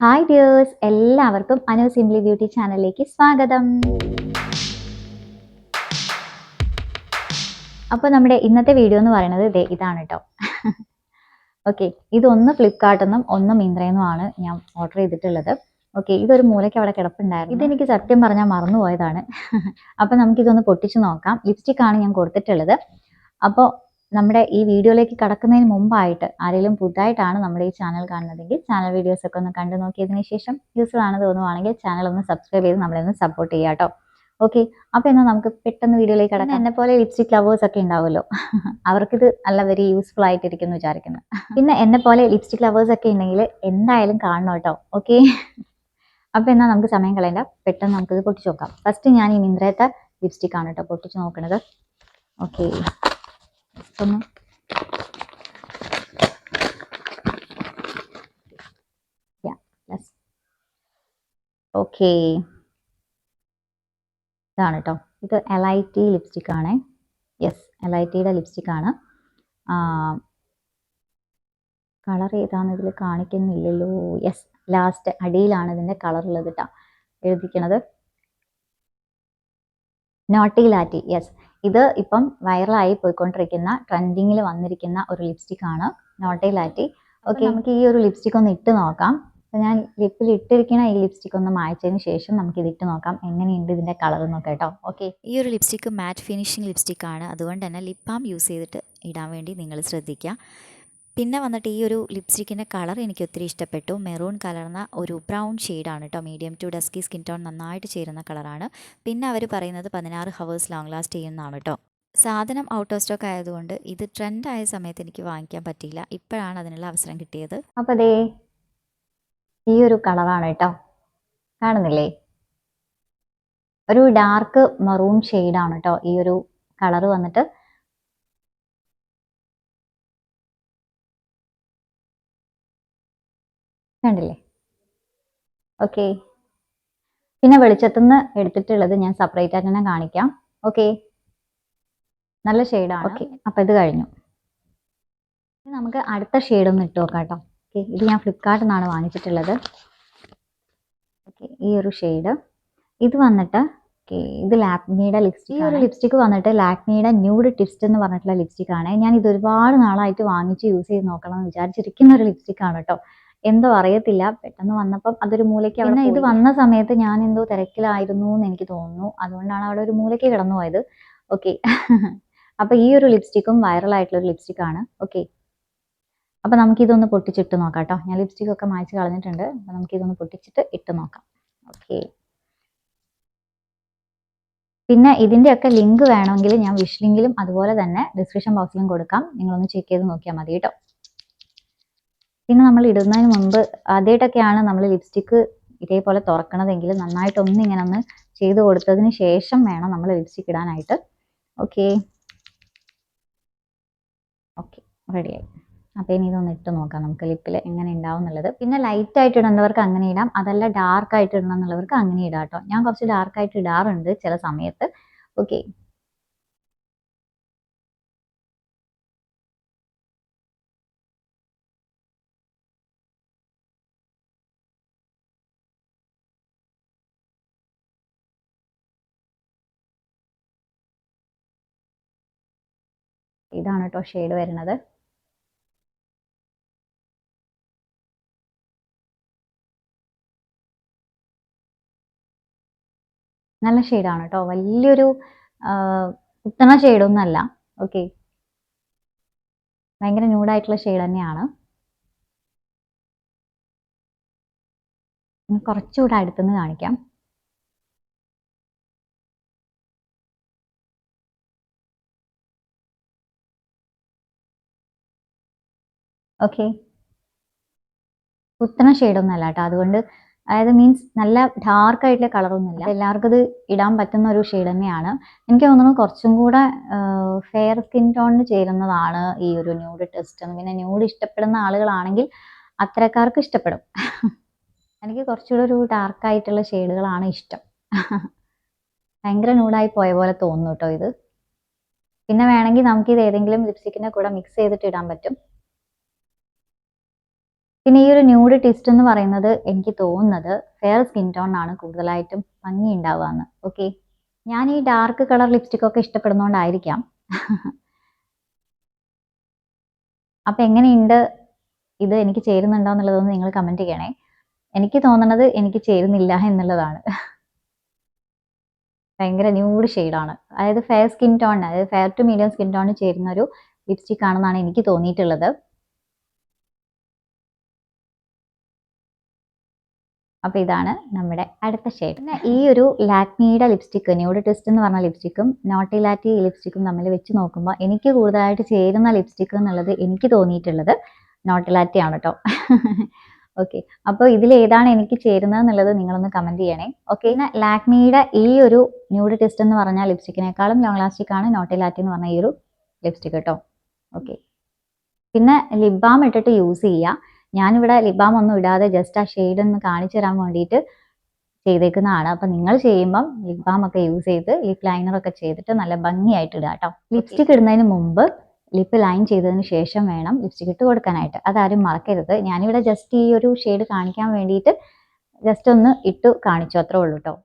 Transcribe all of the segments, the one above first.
Hi dears, എല്ലാവർക്കും Anu simply beauty ചാനലിലേക്ക് സ്വാഗതം. അപ്പോൾ നമ്മുടെ ഇന്നത്തെ വീഡിയോ എന്ന് പറയുന്നത് ഇതാണ് കേട്ടോ. ഓക്കെ, ഇതൊന്ന് ഫ്ലിപ്കാർട്ടിൽ നിന്നും ഒന്ന് മിന്ത്രയിൽ നിന്നുമാണ് ഞാൻ ഓർഡർ ചെയ്തിട്ടുള്ളത്. ഓക്കെ, ഇതൊരു മൂലയ്ക്ക് അവിടെ കിടപ്പുണ്ടായിരുന്നു. ഇതെനിക്ക് സത്യം പറഞ്ഞാൽ മറന്നുപോയതാണ്. അപ്പോൾ നമുക്കിതൊന്ന് പൊട്ടിച്ച് നോക്കാം. ലിപ്സ്റ്റിക് ആണ് ഞാൻ കൊടുത്തിട്ടുള്ളത്. അപ്പോൾ നമ്മുടെ ഈ വീഡിയോയിലേക്ക് കടക്കുന്നതിന് മുമ്പായിട്ട് ആരെങ്കിലും പുതുതായിട്ടാണ് നമ്മുടെ ഈ ചാനൽ കാണുന്നതെങ്കിൽ ചാനൽ വീഡിയോസ് ഒക്കെ ഒന്ന് കണ്ടു നോക്കിയതിന് ശേഷം യൂസ്ഫുൾ ആണ് തോന്നുവാണെങ്കിൽ ചാനൽ ഒന്ന് സബ്സ്ക്രൈബ് ചെയ്ത് നമ്മളെ ഒന്ന് സപ്പോർട്ട് ചെയ്യാം കേട്ടോ. ഓക്കെ, അപ്പോൾ എന്നാൽ നമുക്ക് പെട്ടെന്ന് വീഡിയോയിലേക്ക് കടക്കാം. എന്നെ പോലെ ലിപ്സ്റ്റിക് ലവേഴ്സ് ഒക്കെ ഉണ്ടാവുമല്ലോ, അവർക്കിത് നല്ല വെരി യൂസ്ഫുൾ ആയിട്ടിരിക്കുന്നു വിചാരിക്കുന്നു. പിന്നെ എന്നെ പോലെ ലിപ്സ്റ്റിക് ലവേഴ്സ് ഒക്കെ ഉണ്ടെങ്കിൽ എന്തായാലും കാണണം കേട്ടോ. ഓക്കെ, അപ്പോൾ എന്നാൽ നമുക്ക് സമയം കളയണ്ട, പെട്ടെന്ന് നമുക്കിത് പൊട്ടിച്ച് നോക്കാം. ഫസ്റ്റ് ഞാൻ ഈ മിന്ത്രത്തെ ലിപ്സ്റ്റിക് ആണ് കേട്ടോ പൊട്ടിച്ച് നോക്കുന്നത്. ഓക്കെ, ഒന്ന് ഓക്കെ, ഇതാണ് കേട്ടോ. ഇത് LIT ലിപ്സ്റ്റിക് ആണ്. യെസ്, LITയുടെ ലിപ്സ്റ്റിക് ആണ്. കളർ ഏതാണെന്ന് ഇതിൽ കാണിക്കുന്നില്ലല്ലോ. യെസ്, ലാസ്റ്റ് അടിയിലാണ് ഇതിൻ്റെ കളർ ഉള്ളത് കേട്ടോ, എഴുതിക്കണത് നോട്ടി ലാറ്റി. യെസ്, ഇത് ഇപ്പം വൈറലായി പോയിക്കൊണ്ടിരിക്കുന്ന ട്രെൻഡിങ്ങിൽ വന്നിരിക്കുന്ന ഒരു ലിപ്സ്റ്റിക് ആണ് നോട്ടി ലാറ്റി. ഓക്കെ, നമുക്ക് ഈ ഒരു ലിപ്സ്റ്റിക് ഒന്ന് ഇട്ട് നോക്കാം. അപ്പോൾ ഞാൻ ലിപ്പിൽ ഇട്ടിരിക്കുന്ന ഈ ലിപ്സ്റ്റിക് ഒന്ന് മായ്ച്ചതിന് ശേഷം നമുക്ക് ഇതിട്ട് നോക്കാം എങ്ങനെയുണ്ട് ഇതിൻ്റെ കളർ എന്നൊക്കെ കേട്ടോ. ഓക്കെ, ഈ ഒരു ലിപ്സ്റ്റിക്ക് മാറ്റ് ഫിനിഷിംഗ് ലിപ്സ്റ്റിക് ആണ്. അതുകൊണ്ട് തന്നെ ലിപ് ബാം യൂസ് ചെയ്തിട്ട് ഇടാൻ വേണ്ടി നിങ്ങൾ ശ്രദ്ധിക്കുക. പിന്നെ വന്നിട്ട് ഈ ഒരു ലിപ്സ്റ്റിക്കിൻ്റെ കളർ എനിക്ക് ഒത്തിരി ഇഷ്ടപ്പെട്ടു. മെറൂൺ കലർന്ന ഒരു ബ്രൗൺ ഷെയ്ഡാണ് കേട്ടോ. Medium to dusky skin tone നന്നായിട്ട് ചേരുന്ന കളറാണ്. പിന്നെ അവർ പറയുന്നത് 16 ഹവേഴ്സ് ലോങ് ലാസ്റ്റ് ചെയ്യുന്നതാണ് കേട്ടോ. സാധനം ഔട്ട് ഓഫ് സ്റ്റോക്ക് ആയതുകൊണ്ട് ഇത് ട്രെൻഡായ സമയത്ത് എനിക്ക് വാങ്ങിക്കാൻ പറ്റിയില്ല. ഇപ്പോഴാണ് അതിനുള്ള അവസരം കിട്ടിയത്. അപ്പോൾ അതേ ഈ ഒരു കളറാണ് കേട്ടോ, കാണുന്നില്ലേ? ഒരു ഡാർക്ക് മറൂൺ ഷെയ്ഡാണ് കേട്ടോ ഈ ഒരു കളർ വന്നിട്ട്. കണ്ടില്ലേ? ഓക്കെ, പിന്നെ വെളിച്ചത്തുനിന്ന് എടുത്തിട്ടുള്ളത് ഞാൻ സെപ്പറേറ്റ് ആയിട്ട് തന്നെ കാണിക്കാം. ഓക്കെ, നല്ല ഷെയ്ഡാണ്. ഓക്കെ, അപ്പോൾ ഇത് കഴിഞ്ഞു. നമുക്ക് അടുത്ത ഷെയ്ഡ് ഒന്ന് ഇട്ട് നോക്കാം കേട്ടോ. ഓക്കെ, ഇത് ഞാൻ ഫ്ലിപ്കാർട്ടിൽ നിന്നാണ് വാങ്ങിച്ചിട്ടുള്ളത്. ഓക്കെ, ഈ ഒരു ഷെയ്ഡ് ഇത് വന്നിട്ട് ഇത് ലാക്മിയുടെ ലിപ്സ്റ്റിക്. ഈ ഒരു ലിപ്സ്റ്റിക് വന്നിട്ട് ലാക്മിയുടെ ന്യൂഡ് ട്വിസ്റ്റ് എന്ന് പറഞ്ഞിട്ടുള്ള ലിപ്സ്റ്റിക് ആണ്. ഞാൻ ഇത് ഒരുപാട് നാളായിട്ട് വാങ്ങിച്ച് യൂസ് ചെയ്ത് നോക്കണം എന്ന് വിചാരിച്ചിരിക്കുന്ന ഒരു ലിപ്സ്റ്റിക് ആണ് കേട്ടോ. എന്തോ അറിയത്തില്ല, പെട്ടെന്ന് വന്നപ്പം അതൊരു മൂലയ്ക്ക്. പിന്നെ ഇത് വന്ന സമയത്ത് ഞാൻ എന്തോ തിരക്കിലായിരുന്നു എന്ന് എനിക്ക് തോന്നുന്നു, അതുകൊണ്ടാണ് അവിടെ ഒരു മൂലയ്ക്ക് കിടന്നു പോയത്. ഓക്കെ, അപ്പോൾ ഈ ഒരു ലിപ്സ്റ്റിക്കും വൈറലായിട്ടുള്ള ഒരു ലിപ്സ്റ്റിക് ആണ്. ഓക്കെ, അപ്പോൾ നമുക്കിതൊന്ന് പൊട്ടിച്ചിട്ട് നോക്കാം കേട്ടോ. ഞാൻ ലിപ്സ്റ്റിക് ഒക്കെ മായ്ച്ച് കളഞ്ഞിട്ടുണ്ട്. അപ്പോൾ നമുക്കിതൊന്ന് പൊട്ടിച്ചിട്ട് ഇട്ട് നോക്കാം. ഓക്കെ, പിന്നെ ഇതിൻ്റെയൊക്കെ ലിങ്ക് വേണമെങ്കിൽ ഞാൻ വിഷ് ലിങ്കിലും അതുപോലെ തന്നെ ഡിസ്ക്രിപ്ഷൻ ബോക്സിലും കൊടുക്കാം. നിങ്ങളൊന്ന് ചെക്ക് ചെയ്ത് നോക്കിയാൽ മതി കേട്ടോ. പിന്നെ നമ്മൾ ഇടുന്നതിന് മുമ്പ് ആദ്യമായിട്ടൊക്കെയാണ് നമ്മൾ ലിപ്സ്റ്റിക്ക് ഇതേപോലെ തുറക്കണതെങ്കിൽ നന്നായിട്ടൊന്ന് ഇങ്ങനെ ഒന്ന് ചെയ്ത് കൊടുത്തതിന് ശേഷം വേണം നമ്മൾ ലിപ്സ്റ്റിക് ഇടാനായിട്ട്. ഓക്കെ ഓക്കെ, റെഡിയായി. അപ്പോൾ ഇനി ഇതൊന്ന് ഇട്ട് നോക്കാം നമുക്ക് ലിപ്പിൽ എങ്ങനെ ഉണ്ടാവും എന്നുള്ളത്. പിന്നെ ലൈറ്റ് ആയിട്ട് ഇടുന്നവർക്ക് അങ്ങനെ ഇടാം, അതല്ല ഡാർക്ക് ആയിട്ട് ഇടണം എന്നുള്ളവർക്ക് അങ്ങനെ ഇടാം കേട്ടോ. ഞാൻ കുറച്ച് ഡാർക്ക് ആയിട്ട് ഇടാറുണ്ട് ചില സമയത്ത്. ഓക്കെ, ഇതാണ് കേട്ടോ ഷെയ്ഡ് വരുന്നത്. നല്ല ഷെയ്ഡാണ് കേട്ടോ, വലിയൊരു കുത്തണ ഷെയ്ഡൊന്നും അല്ല. ഓക്കെ, ഭയങ്കര ന്യൂഡായിട്ടുള്ള ഷെയ്ഡ് തന്നെയാണ്. കുറച്ചുകൂടെ അടുത്തുനിന്ന് കാണിക്കാം. ഓക്കെ, കുത്തണ ഷെയ്ഡൊന്നും അല്ല കേട്ടോ, അതുകൊണ്ട് അതായത് മീൻസ് നല്ല ഡാർക്ക് ആയിട്ടുള്ള കളറൊന്നുമില്ല. എല്ലാവർക്കും ഇത് ഇടാൻ പറ്റുന്ന ഒരു ഷെയ്ഡ് തന്നെയാണ്. എനിക്ക് തോന്നുന്നു കുറച്ചും കൂടെ ഫെയർ സ്കിൻ ടോണിന് ചേരുന്നതാണ് ഈ ഒരു ന്യൂഡ് ടെസ്റ്റ്. പിന്നെ ന്യൂഡ് ഇഷ്ടപ്പെടുന്ന ആളുകളാണെങ്കിൽ അത്തരക്കാർക്ക് ഇഷ്ടപ്പെടും. എനിക്ക് കുറച്ചുകൂടെ ഒരു ഡാർക്ക് ആയിട്ടുള്ള ഷെയ്ഡുകളാണ് ഇഷ്ടം. ഭയങ്കര ന്യൂഡായി പോയ പോലെ തോന്നുന്നു കേട്ടോ ഇത്. പിന്നെ വേണമെങ്കിൽ നമുക്ക് ഇത് ഏതെങ്കിലും ലിപ്സ്റ്റിക്കിൻ്റെ കൂടെ മിക്സ് ചെയ്തിട്ട് ഇടാൻ പറ്റും. പിന്നെ ഈ ഒരു ന്യൂഡ് ട്വിസ്റ്റ് എന്ന് പറയുന്നത് എനിക്ക് തോന്നുന്നത് ഫെയർ സ്കിൻ ടോൺ ആണ് കൂടുതലായിട്ടും ഭംഗി ഉണ്ടാവുകയെന്ന്. ഓക്കെ, ഞാൻ ഈ ഡാർക്ക് കളർ ലിപ്സ്റ്റിക് ഒക്കെ ഇഷ്ടപ്പെടുന്നതുകൊണ്ടായിരിക്കാം. അപ്പം എങ്ങനെയുണ്ട്, ഇത് എനിക്ക് ചേരുന്നുണ്ടോ എന്നുള്ളതൊന്ന് നിങ്ങൾ കമൻറ്റ് ചെയ്യണേ. എനിക്ക് തോന്നുന്നത് എനിക്ക് ചേരുന്നില്ല എന്നുള്ളതാണ്. ഭയങ്കര ന്യൂഡ് ഷെയ്ഡാണ്, അതായത് ഫെയർ സ്കിൻ ടോൺ, അതായത് ഫെയർ ടു മീഡിയം സ്കിൻ ടോണിന് ചേരുന്ന ഒരു ലിപ്സ്റ്റിക് ആണെന്നാണ് എനിക്ക് തോന്നിയിട്ടുള്ളത്. അപ്പോൾ ഇതാണ് നമ്മുടെ അടുത്ത ഷെയ്ഡ്. പിന്നെ ഈ ഒരു ലാക്മിയുടെ ലിപ്സ്റ്റിക്ക്, ന്യൂഡ് ട്വിസ്റ്റ് എന്ന് പറഞ്ഞ ലിപ്സ്റ്റിക്കും നോട്ടി ലാറ്റി ലിപ്സ്റ്റിക്കും തമ്മിൽ വെച്ച് നോക്കുമ്പോൾ എനിക്ക് കൂടുതലായിട്ട് ചേരുന്ന ലിപ്സ്റ്റിക്ക് എന്നുള്ളത് എനിക്ക് തോന്നിയിട്ടുള്ളത് നോട്ടി ലാറ്റി ആണ് കേട്ടോ. ഓക്കെ, അപ്പോൾ ഇതിൽ ഏതാണ് എനിക്ക് ചേരുന്നത് എന്നുള്ളത് നിങ്ങളൊന്ന് കമൻറ്റ് ചെയ്യണേ. ഓക്കെ, പിന്നെ ലാക്മിയുടെ ഈ ഒരു ന്യൂഡ് ട്വിസ്റ്റ് എന്ന് പറഞ്ഞ ലിപ്സ്റ്റിക്കിനേക്കാളും ലോങ് ലാസ്റ്റിക് ആണ് നോട്ടി ലാറ്റി എന്ന് പറഞ്ഞ ഈ ഒരു ലിപ്സ്റ്റിക് കേട്ടോ. ഓക്കെ, പിന്നെ ലിപ് ബാം ഇട്ടിട്ട് യൂസ് ചെയ്യുക. ഞാനിവിടെ ലിപ് ബാം ഒന്നും ഇടാതെ ജസ്റ്റ് ആ ഷെയ്ഡ് ഒന്ന് കാണിച്ചു തരാൻ വേണ്ടിയിട്ട് ചെയ്തേക്കുന്നതാണ്. അപ്പം നിങ്ങൾ ചെയ്യുമ്പം ലിപ് ബാം ഒക്കെ യൂസ് ചെയ്ത് ലിപ് ലൈനർ ഒക്കെ ചെയ്തിട്ട് നല്ല ഭംഗിയായിട്ട് ഇടുക കേട്ടോ. ലിപ്സ്റ്റിക് ഇടുന്നതിന് മുമ്പ് ലിപ്പ് ലൈൻ ചെയ്തതിന് ശേഷം വേണം ലിപ്സ്റ്റിക് ഇട്ട് കൊടുക്കാനായിട്ട്, അതാരും മറക്കരുത്. ഞാനിവിടെ ജസ്റ്റ് ഈ ഒരു ഷെയ്ഡ് കാണിക്കാൻ വേണ്ടിയിട്ട് ജസ്റ്റ് ഒന്ന് ഇട്ടു കാണിച്ചു, അത്രേ ഉള്ളൂ കേട്ടോ.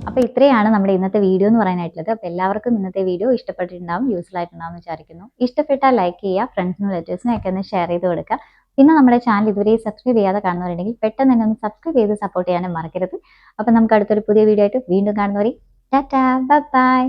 അപ്പോൾ ഇത്രയാണ് നമ്മുടെ ഇന്നത്തെ വീഡിയോ എന്ന് പറയാനായിട്ടുള്ളത്. അപ്പോൾ എല്ലാവർക്കും ഇന്നത്തെ വീഡിയോ ഇഷ്ടപ്പെട്ടിട്ടുണ്ടാവും, യൂസ്ഫുൾ ആയിട്ടുണ്ടാവും എന്ന് വിചാരിക്കുന്നു. ഇഷ്ടപ്പെട്ടാൽ ലൈക്ക് ചെയ്യുക, ഫ്രണ്ട്സിനും റിലേറ്റീവ്സിനും ഒക്കെ ഒന്ന് ഷെയർ ചെയ്ത് കൊടുക്കുക. പിന്നെ നമ്മുടെ ചാനൽ ഇതുവരെ സബ്സ്ക്രൈബ് ചെയ്യാതെ കാണുന്നവരുണ്ടെങ്കിൽ പെട്ടെന്ന് തന്നെ ഒന്ന് സബ്സ്ക്രൈബ് ചെയ്ത് സപ്പോർട്ട് ചെയ്യാനും മറക്കരുത്. അപ്പോൾ നമുക്ക് അടുത്തൊരു പുതിയ വീഡിയോ ആയിട്ട് വീണ്ടും കാണുന്നവരെ ടാറ്റാ, ബൈ ബൈ.